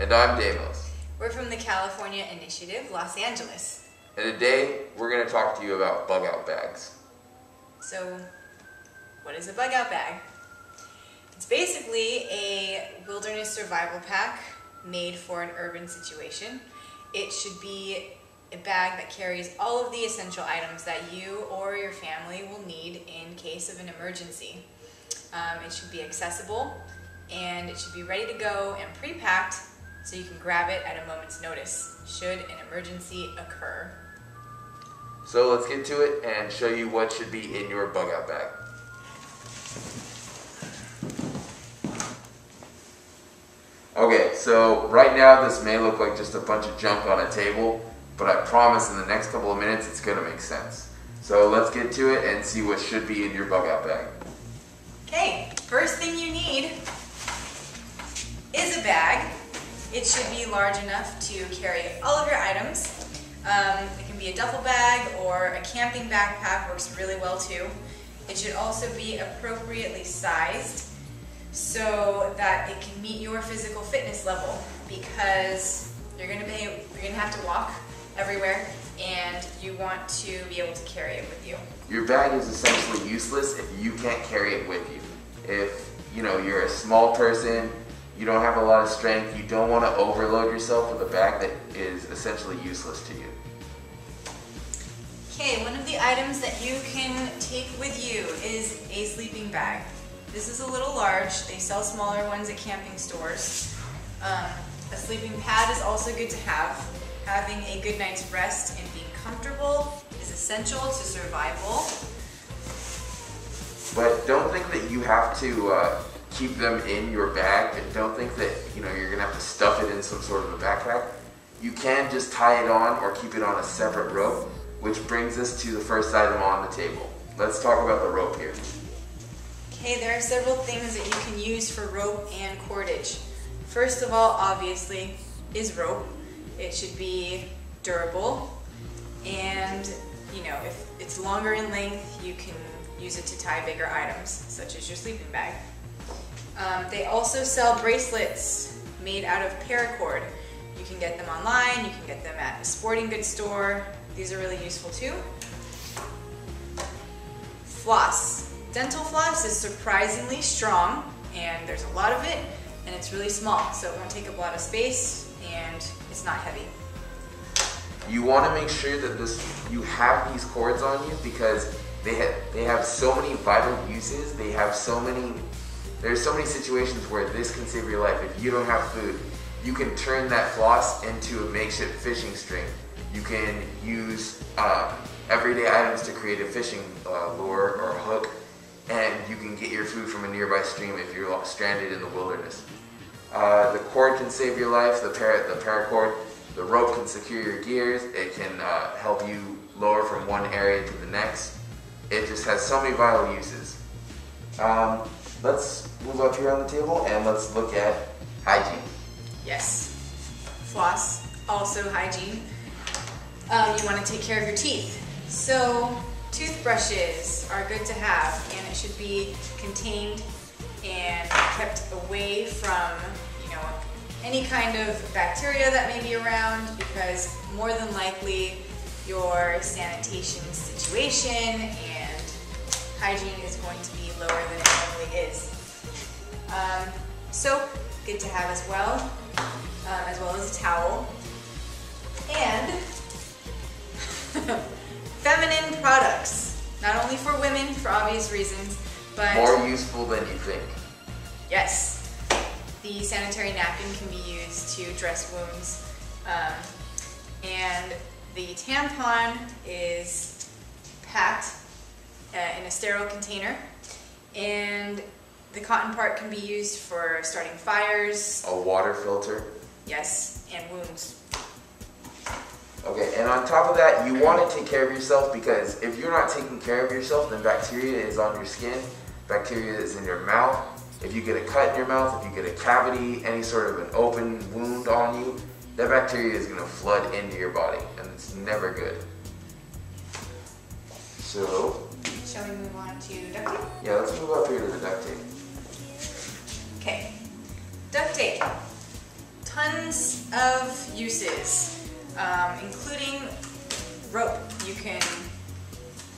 And I'm Damos. We're from the California Initiative, Los Angeles. And today, we're going to talk to you about bug out bags. So, what is a bug out bag? It's basically a wilderness survival pack made for an urban situation. It should be a bag that carries all of the essential items that you or your family will need in case of an emergency. It should be accessible, and it should be ready to go and pre-packed so you can grab it at a moment's notice should an emergency occur. So let's get to it and show you what should be in your bug out bag. Okay, so right now this may look like just a bunch of junk on a table, but I promise in the next couple of minutes it's going to make sense. So let's get to it and see what should be in your bug out bag. Okay, first thing you need is a bag. It should be large enough to carry all of your items. It can be a duffel bag or a camping backpack, works really well too. It should also be appropriately sized so that it can meet your physical fitness level, because you're going to have to walk everywhere and you want to be able to carry it with you. Your bag is essentially useless if you can't carry it with you. If you're a small person, you don't have a lot of strength, you don't want to overload yourself with a bag that is essentially useless to you. Okay, one of the items that you can take with you is a sleeping bag. This is a little large. They sell smaller ones at camping stores. A sleeping pad is also good to have. Having a good night's rest and being comfortable is essential to survival. But don't think that you have to keep them in your bag, and don't think that you're going to have to stuff it in some sort of a backpack. You can just tie it on or keep it on a separate rope, which brings us to the first item on the table. Let's talk about the rope here. Okay, there are several things that you can use for rope and cordage. First of all, obviously, is rope. It should be durable, and if it's longer in length, you can use it to tie bigger items, such as your sleeping bag. They also sell bracelets made out of paracord. You can get them online, you can get them at a sporting goods store. These are really useful too. Floss. Dental floss is surprisingly strong, and there's a lot of it, and it's really small, so it won't take up a lot of space, and it's not heavy. You want to make sure that you have these cords on you, because they have so many vital uses. There's so many situations where this can save your life. If you don't have food, you can turn that floss into a makeshift fishing string. You can use everyday items to create a fishing lure or hook, and you can get your food from a nearby stream if you're stranded in the wilderness. The cord can save your life, the paracord. The rope can secure your gears. It can help you lower from one area to the next. It just has so many vital uses. Let's move up here on the table and let's look at hygiene. Yes. Floss, also hygiene. You want to take care of your teeth. So toothbrushes are good to have, and it should be contained and kept away from any kind of bacteria that may be around, because more than likely your sanitation situation and hygiene is going to be lower than it normally is. Soap, good to have as well as a towel. And feminine products, not only for women for obvious reasons, but more useful than you think. Yes. The sanitary napkin can be used to dress wounds, and the tampon is packed in a sterile container, and the cotton part can be used for starting fires. A water filter. Yes, and wounds. Okay, and on top of that, you want to take care of yourself, because if you're not taking care of yourself, then bacteria is on your skin, bacteria is in your mouth. If you get a cut in your mouth, if you get a cavity, any sort of an open wound on you, that bacteria is going to flood into your body, and it's never good. So, shall we move on to duct tape? Yeah, let's move up here to the duct tape. Okay, duct tape. tons of uses, including rope. You can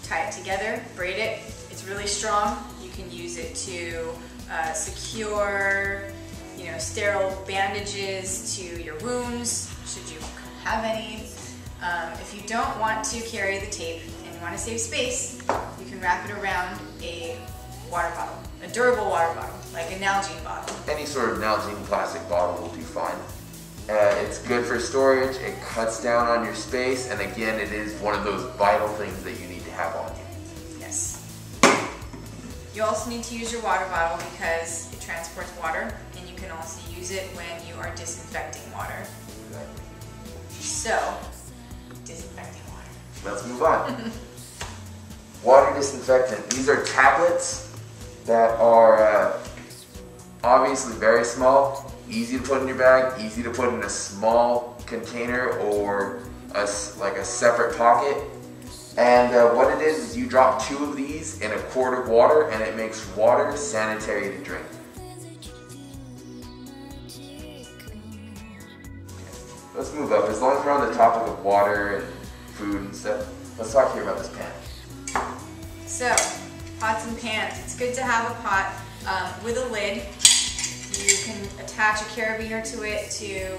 tie it together, braid it. It's really strong. You can use it to secure, sterile bandages to your wounds, should you have any. If you don't want to carry the tape and you want to save space, you can wrap it around a water bottle, a durable water bottle, like a Nalgene bottle. Any sort of Nalgene plastic bottle will do fine. It's good for storage, it cuts down on your space, and again, it is one of those vital things that you need to have on you. Yes. You also need to use your water bottle because it transports water, and you can also use it when you are disinfecting water. So, disinfecting water. Let's move on. Water disinfectant. These are tablets that are obviously very small, easy to put in your bag, easy to put in a small container or like a separate pocket. And what it is you drop 2 of these in a quart of water and it makes water sanitary to drink. Let's move up. As long as we're on the topic of water and food and stuff, let's talk here about this pan. So, pots and pans. It's good to have a pot with a lid. You can attach a carabiner to it to,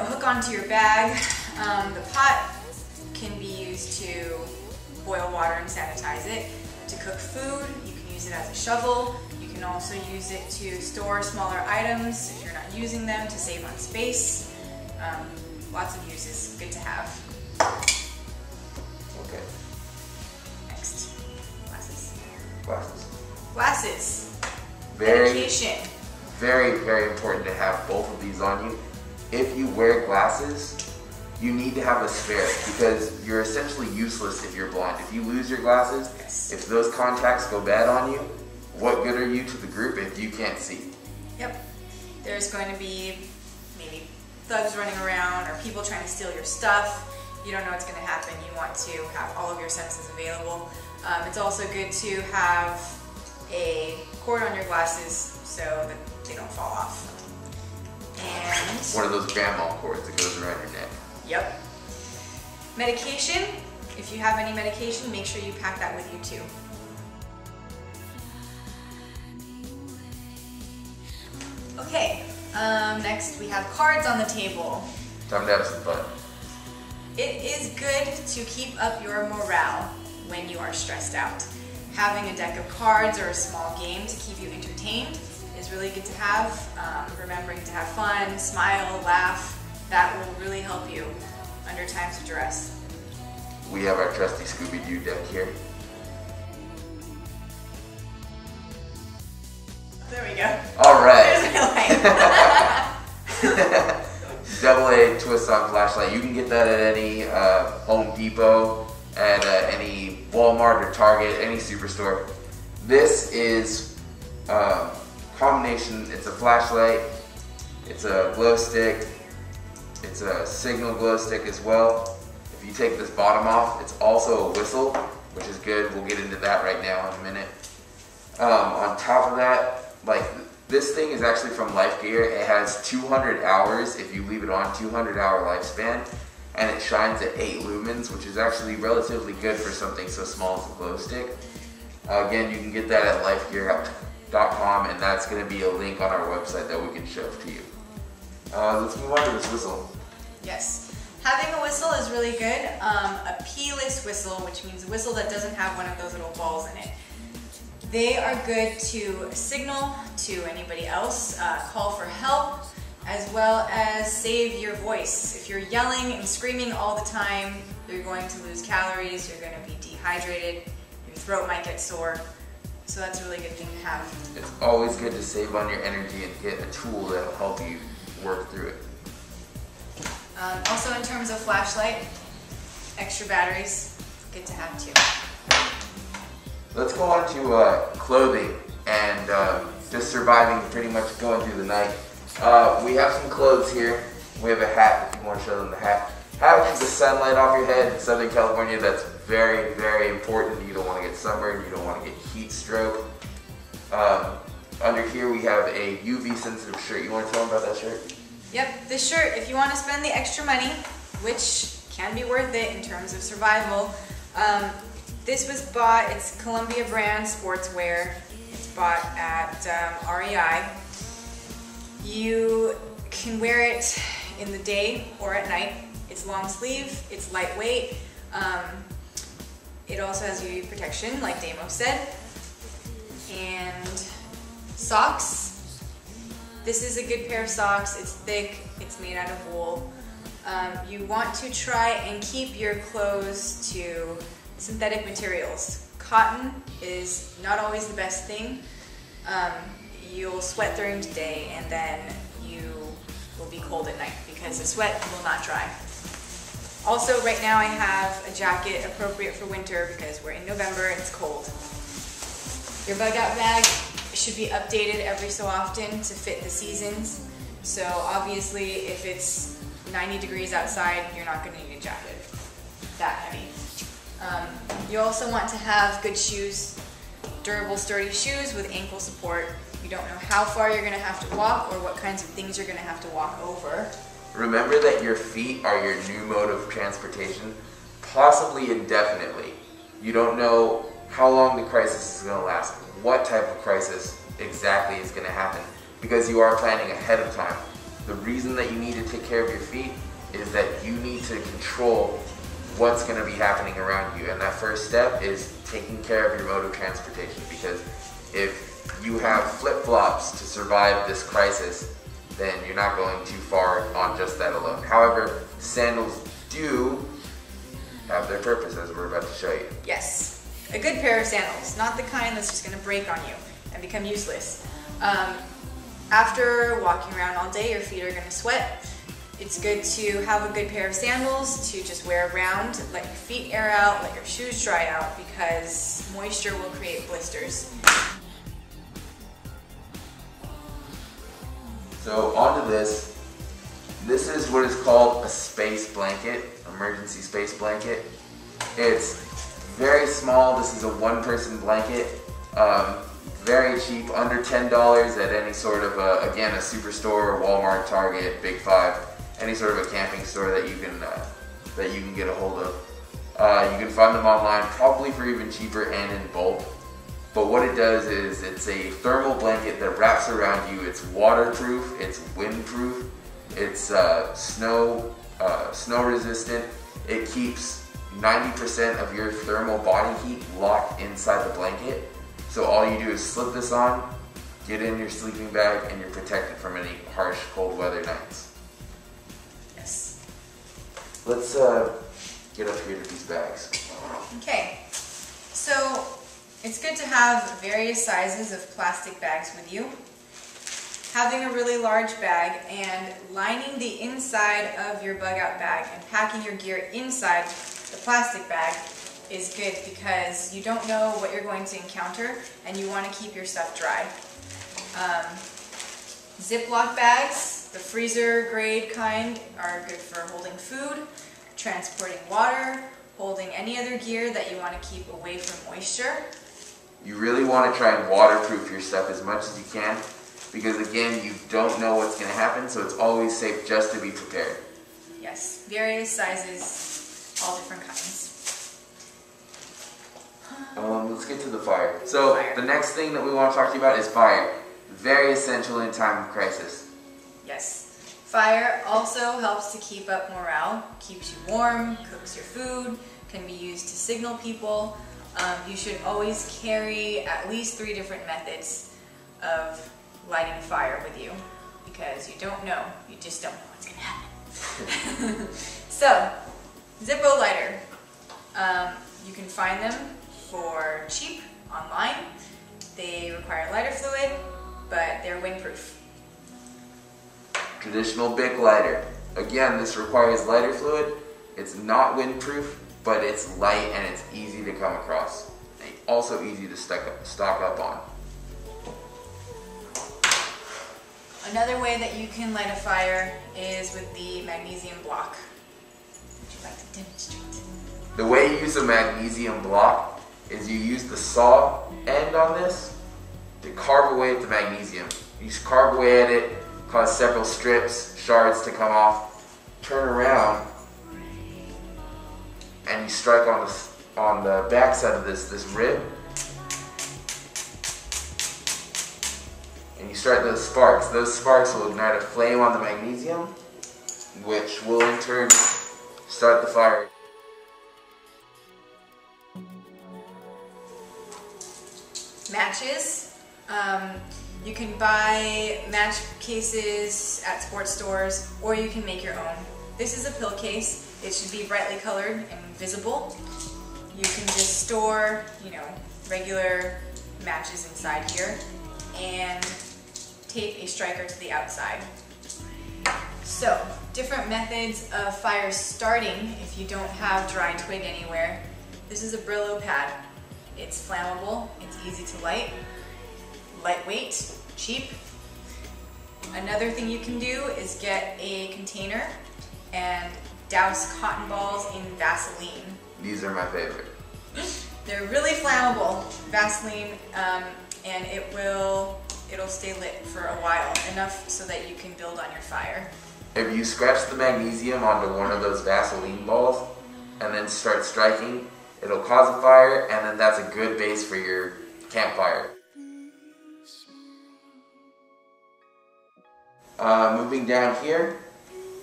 hook onto your bag. The pot can be used to boil water and sanitize it. To cook food, you can use it as a shovel. You can also use it to store smaller items if you're not using them, to save on space. Lots of uses. Good to have. Okay. Next. Glasses. Glasses. Glasses. Very, medication. very, very important to have both of these on you. If you wear glasses, you need to have a spare because you're essentially useless if you're blind. If you lose your glasses, Yes. if those contacts go bad on you, what good are you to the group if you can't see? Yep. There's going to be maybe thugs running around or people trying to steal your stuff. You don't know what's going to happen. You want to have all of your senses available. It's also good to have a cord on your glasses so that they don't fall off. And One of those grandma cords that goes around your neck. yep. Medication. If you have any medication, make sure you pack that with you too. Okay, next we have cards on the table. Time to have some fun. It is good to keep up your morale when you are stressed out. Having a deck of cards or a small game to keep you entertained is really good to have. Remembering to have fun, smile, laugh, that will really help you under times of duress. We have our trusty Scooby-Doo deck here. There we go. All right. There's my light. AA twist-on flashlight. You can get that at any Home Depot, at any Walmart or Target, any superstore. This is a combination. It's a flashlight, it's a glow stick, it's a signal glow stick as well. If you take this bottom off, it's also a whistle, which is good. We'll get into that right now in a minute. On top of that, this thing is actually from LifeGear. It has 200 hours if you leave it on, 200-hour lifespan, and it shines at 8 lumens, which is actually relatively good for something so small as a glow stick. Again, you can get that at lifegear.com, and that's going to be a link on our website that we can show to you. Let's move on to this whistle. Yes. Having a whistle is really good. A P-less whistle, which means a whistle that doesn't have one of those little balls in it. They are good to signal to anybody else, call for help, as well as save your voice. If you're yelling and screaming all the time, you're going to lose calories, you're going to be dehydrated, your throat might get sore. So that's a really good thing to have. It's always good to save on your energy and get a tool that will help you work through it. Also in terms of flashlight, extra batteries, good to have too. Let's go on to clothing and just surviving, pretty much going through the night. We have some clothes here. We have a hat, if you want to show them the hat. Hat keeps the sunlight off your head. In Southern California, that's very, very important. You don't want to get sunburned, you don't want to get heat stroke. Under here we have a UV sensitive shirt. You want to tell them about that shirt? Yep, this shirt, if you want to spend the extra money, which can be worth it in terms of survival, this was bought, it's Columbia brand sportswear. It's bought at REI. You can wear it in the day or at night. It's long sleeve, it's lightweight. It also has UV protection, like Damo said. And socks. This is a good pair of socks. It's thick, it's made out of wool. You want to try and keep your clothes to synthetic materials. Cotton is not always the best thing. You'll sweat during the day and then you will be cold at night because the sweat will not dry. Also, right now I have a jacket appropriate for winter because we're in November and it's cold. Your bug out bag should be updated every so often to fit the seasons. So obviously if it's 90 degrees outside, you're not going to need a jacket that heavy. You also want to have good shoes, durable, sturdy shoes with ankle support. You don't know how far you're going to have to walk or what kinds of things you're going to have to walk over. Remember that your feet are your new mode of transportation, possibly indefinitely. You don't know how long the crisis is going to last, what type of crisis exactly is going to happen, because you are planning ahead of time. The reason that you need to take care of your feet is that you need to control what's going to be happening around you, and that first step is taking care of your mode of transportation, because if you have flip-flops to survive this crisis, then you're not going too far on just that alone. However, sandals do have their purpose, as we're about to show you. Yes, a good pair of sandals, not the kind that's just going to break on you and become useless. After walking around all day, your feet are going to sweat. It's good to have a good pair of sandals to just wear around, let your feet air out, let your shoes dry out, because moisture will create blisters. So onto this. This is what is called a space blanket, emergency space blanket. It's very small. This is a one-person blanket. Very cheap, under $10 at any sort of, again, a superstore, Walmart, Target, Big Five, any sort of a camping store that you can get a hold of. You can find them online, probably for even cheaper and in bulk. But what it does is it's a thermal blanket that wraps around you. It's waterproof, it's windproof, it's snow resistant. It keeps 90% of your thermal body heat locked inside the blanket. So all you do is slip this on, get in your sleeping bag, and you're protected from any harsh cold weather nights. Yes. Let's get up here to these bags. Okay, so it's good to have various sizes of plastic bags with you. Having a really large bag and lining the inside of your bug out bag and packing your gear inside the plastic bag is good because you don't know what you're going to encounter and you want to keep your stuff dry. Ziploc bags, the freezer grade kind, are good for holding food, transporting water, holding any other gear that you want to keep away from moisture. You really want to try and waterproof your stuff as much as you can, because again, you don't know what's going to happen, so it's always safe just to be prepared. Yes, various sizes, all different kinds. Let's get to the fire. So the next thing that we want to talk to you about is fire. Very essential in time of crisis. Yes. Fire also helps to keep up morale, keeps you warm, cooks your food, can be used to signal people. You should always carry at least 3 different methods of lighting a fire with you, because you don't know, you just don't know what's going to happen. So, Zippo lighter. You can find them for cheap online. They require lighter fluid, but they're windproof. Traditional Bic lighter. Again, this requires lighter fluid. It's not windproof, but it's light and it's easy to come across. And also easy to stock up on. Another way that you can light a fire is with the magnesium block. Would you like to demonstrate? The way you use a magnesium block is you use the saw end on this to carve away at the magnesium. You just carve away at it, cause several strips, shards to come off. Turn around and you strike on the back side of this rib, and you start those sparks. Those sparks will ignite a flame on the magnesium, which will in turn start the fire. Matches. You can buy match cases at sports stores, or you can make your own. This is a pill case. It should be brightly colored and visible. You can just store, regular matches inside here and tape a striker to the outside. So, different methods of fire starting if you don't have dry twig anywhere. This is a Brillo pad. It's flammable, it's easy to light, lightweight, cheap. Another thing you can do is get a container and douse cotton balls in Vaseline. These are my favorite. They're really flammable, Vaseline, and it'll stay lit for a while, enough so that you can build on your fire. If you scratch the magnesium onto one of those Vaseline balls and then start striking, it'll cause a fire, and then that's a good base for your campfire. Moving down here,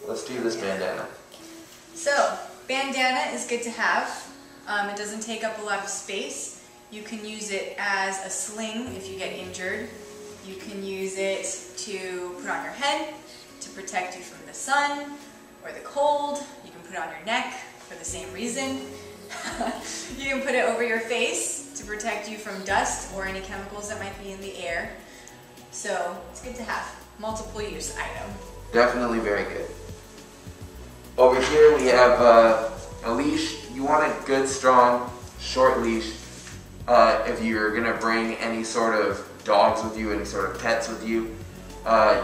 let's do this bandana. So, bandana is good to have. It doesn't take up a lot of space. You can use it as a sling if you get injured. You can use it to put on your head to protect you from the sun or the cold. You can put it on your neck for the same reason. You can put it over your face to protect you from dust or any chemicals that might be in the air. So it's good to have. Multiple use item. Definitely very good. Over here we have a leash. You want a good, strong, short leash. If you're going to bring any sort of dogs with you, any sort of pets with you,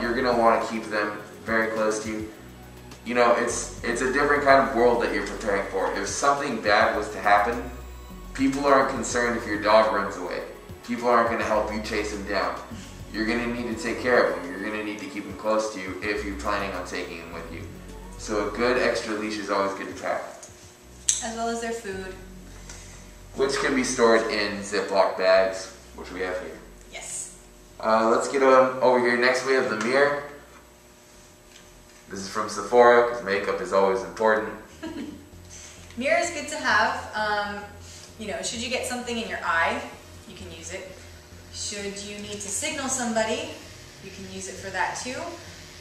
you're going to want to keep them very close to you. It's a different kind of world that you're preparing for. If something bad was to happen, people aren't concerned if your dog runs away. People aren't going to help you chase him down. You're going to need to take care of him. You're going to need to keep him close to you if you're planning on taking him with you. So a good extra leash is always good to pack. As well as their food. Which can be stored in Ziploc bags, which we have here. Yes. Let's get on over here. Next we have the mirror. This is from Sephora because makeup is always important. Mirror is good to have. Should you get something in your eye, you can use it. Should you need to signal somebody, you can use it for that too.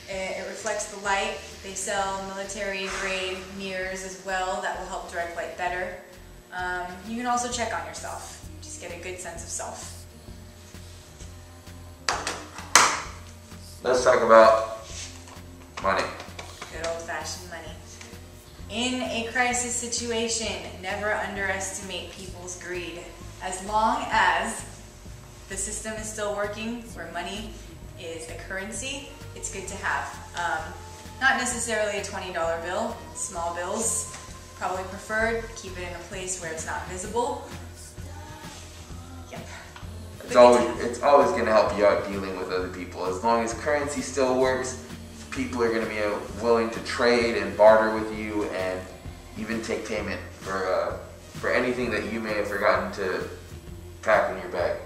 It reflects the light. They sell military grade mirrors as well that will help direct light better. You can also check on yourself. Just get a good sense of self. Let's talk about money. Good old-fashioned money. In a crisis situation, never underestimate people's greed. As long as the system is still working, where money is a currency, it's good to have. Not necessarily a $20 bill, small bills, probably preferred. Keep it in a place where it's not visible. Yep. It's always going to help you out dealing with other people. As long as currency still works, people are going to be willing to trade and barter with you and even take payment for anything that you may have forgotten to pack in your bag.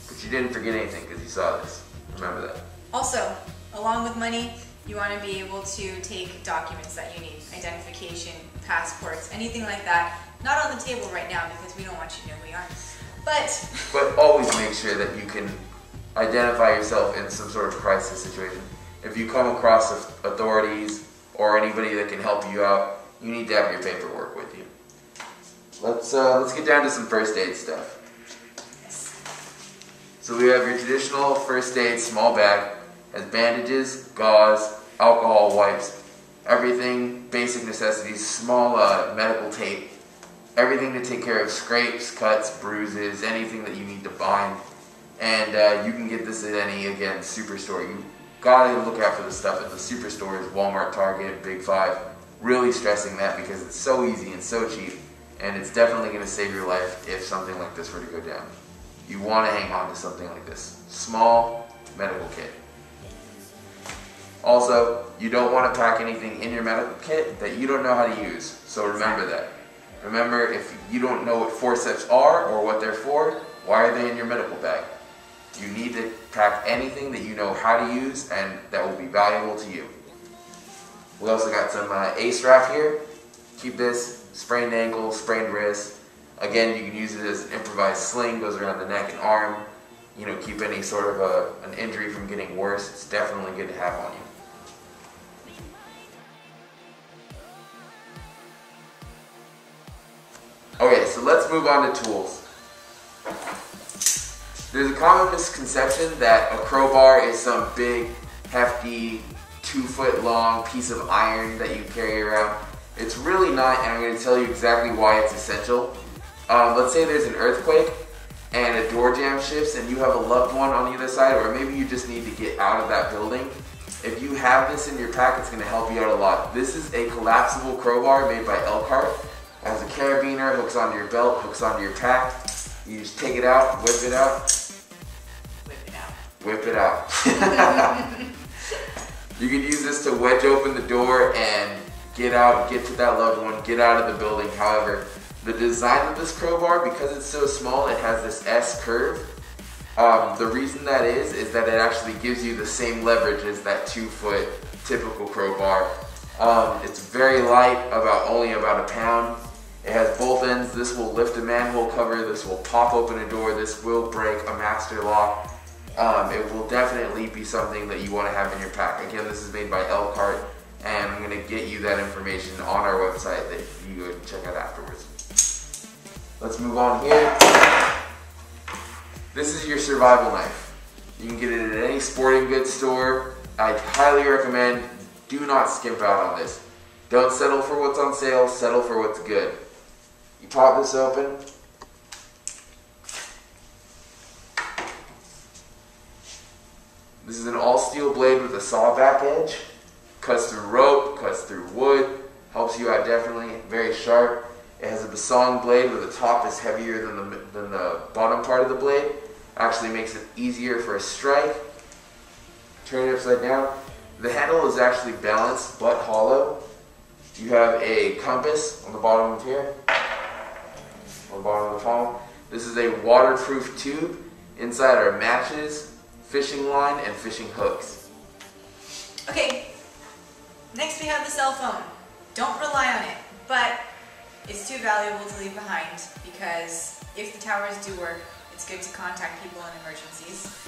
But you didn't forget anything because you saw this. Remember that. Also, along with money, you want to be able to take documents that you need. Identification, passports, anything like that. Not on the table right now because we don't want you to know who we are. But always make sure that you can identify yourself in some sort of crisis situation. If you come across authorities or anybody that can help you out, you need to have your paperwork with you. Let's get down to some first aid stuff. So we have your traditional first aid small bag. Has bandages, gauze, alcohol wipes, everything, basic necessities, small medical tape, everything to take care of scrapes, cuts, bruises, anything that you need to bind. And you can get this at any, again, superstore. You gotta look out for the stuff at the superstores, Walmart, Target, Big Five. Really stressing that because it's so easy and so cheap, and it's definitely gonna save your life if something like this were to go down. You wanna hang on to something like this. Small medical kit. Also, you don't want to pack anything in your medical kit that you don't know how to use. So remember that. Remember, if you don't know what forceps are or what they're for, why are they in your medical bag? You need to pack anything that you know how to use and that will be valuable to you. We also got some A-strap here. Keep this, sprained ankle, sprained wrist. Again, you can use it as an improvised sling, goes around the neck and arm. You know, keep any sort of an injury from getting worse. It's definitely good to have on you. Okay, so let's move on to tools. There's a common misconception that a crowbar is some big, hefty, 2-foot long piece of iron that you carry around. It's really not, and I'm going to tell you exactly why it's essential. Let's say there's an earthquake and a door jamb shifts and you have a loved one on the other side, or maybe you just need to get out of that building. If you have this in your pack, it's going to help you out a lot. This is a collapsible crowbar made by Elkhart. It has a carabiner, hooks onto your belt, hooks onto your pack. You just take it out, whip it out. Whip it out. You can use this to wedge open the door and get out, get to that loved one, get out of the building. However, the design of this crowbar, because it's so small, it has this S curve. The reason that is that it actually gives you the same leverage as that 2-foot typical crowbar. It's very light, only about a pound. It has both ends. This will lift a manhole cover. This will pop open a door. This will break a master lock. It will definitely be something that you want to have in your pack. Again, this is made by Elkhart, and I'm going to get you that information on our website that you can check out afterwards. Let's move on here. This is your survival knife. You can get it at any sporting goods store. I highly recommend, do not skimp out on this. Don't settle for what's on sale, settle for what's good. You pop this open. This is an all-steel blade with a saw-back edge. Cuts through rope, cuts through wood, helps you out definitely, very sharp. It has a Basong blade where the top is heavier than the bottom part of the blade. Actually makes it easier for a strike. Turn it upside down. The handle is actually balanced but hollow. You have a compass on the bottom of here, on the bottom of the palm. This is a waterproof tube. Inside are matches, fishing line, and fishing hooks. Okay, next we have the cell phone. Don't rely on it, but it's too valuable to leave behind because if the towers do work, it's good to contact people in emergencies,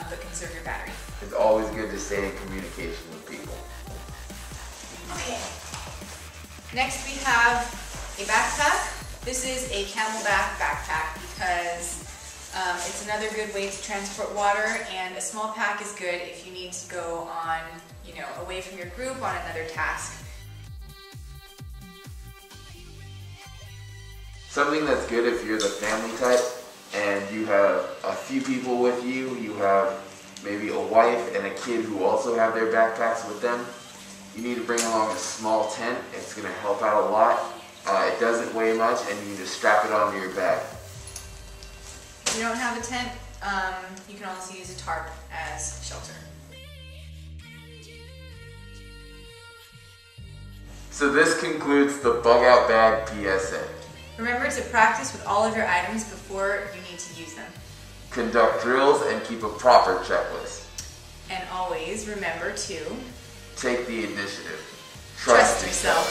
but conserve your battery. It's always good to stay in communication with people. Okay. Next we have a backpack. This is a Camelback backpack because it's another good way to transport water, and a small pack is good if you need to go on, away from your group on another task. Something that's good if you're the family type and you have a few people with you, you have maybe a wife and a kid who also have their backpacks with them. You need to bring along a small tent. It's going to help out a lot. It doesn't weigh much, and you can just strap it onto your bag. If you don't have a tent, you can also use a tarp as shelter. So this concludes the Bug Out Bag PSA. Remember to practice with all of your items before you need to use them. Conduct drills and keep a proper checklist. And always remember to take the initiative. Trust yourself.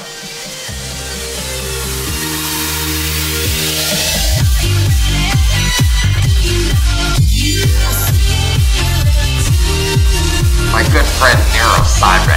My good friend Neuroscience.